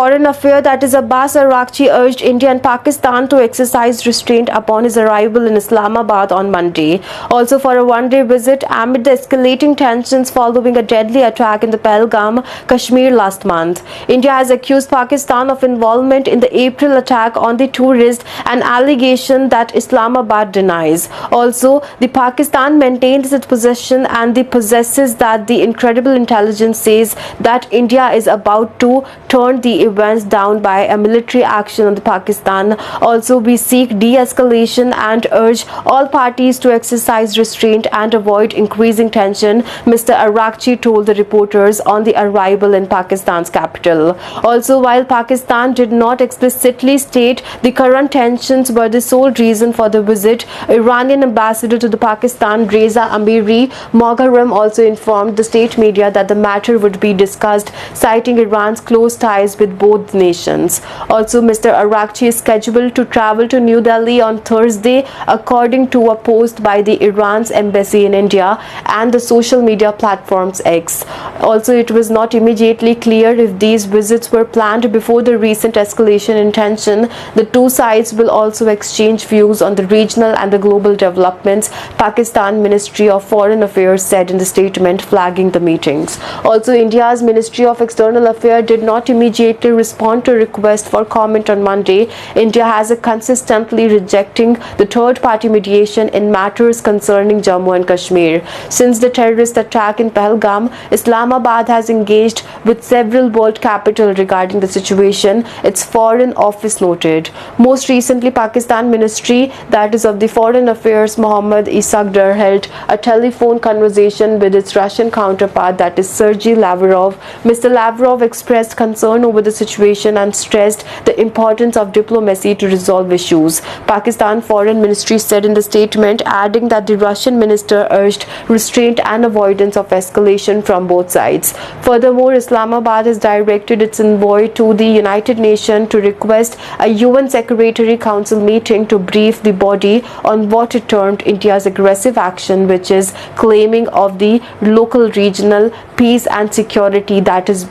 Foreign Affairs, that is Abbas Araghchi, urged India and Pakistan to exercise restraint upon his arrival in Islamabad on Monday. Also for a one-day visit amid the escalating tensions following a deadly attack in the Pahalgam, Kashmir last month. India has accused Pakistan of involvement in the April attack on the tourist, an allegation that Islamabad denies. Also, the Pakistan maintains its position and the possesses that the incredible intelligence says that India is about to turn the events down by a military action on the Pakistan. Also, we seek de-escalation and urge all parties to exercise restraint and avoid increasing tension, Mr. Araghchi told the reporters on the arrival in Pakistan's capital. Also, while Pakistan did not explicitly state the current tensions were the sole reason for the visit, Iranian ambassador to the Pakistan, Reza Amiri Mogharam, also informed the state media that the matter would be discussed, citing Iran's close ties with both nations. Also, Mr. Araghchi is scheduled to travel to New Delhi on Thursday, according to a post by the Iran's embassy in India and the social media platforms X. Also, it was not immediately clear if these visits were planned before the recent escalation in tension. The two sides will also exchange views on the regional and the global developments, Pakistan Ministry of Foreign Affairs said in the statement flagging the meetings. Also, India's Ministry of External Affairs did not immediately respond to a request for comment on Monday. India has consistently rejecting the third-party mediation in matters concerning Jammu and Kashmir. Since the terrorist attack in Pahalgam, Islamabad has engaged with several world capitals regarding the situation, its foreign office noted. Most recently, Pakistan Ministry, that is of the Foreign Affairs, Mohammad Isagdar, held a telephone conversation with its Russian counterpart, that is Sergei Lavrov. Mr. Lavrov expressed concern over the situation and stressed the importance of diplomacy to resolve issues. Pakistan Foreign Ministry said in the statement, adding that the Russian minister urged restraint and avoidance of escalation from both sides. Furthermore, Islamabad has directed its envoy to the United Nations to request a UN Security Council meeting to brief the body on what it termed India's aggressive action, which is claiming of the local regional peace and security that is being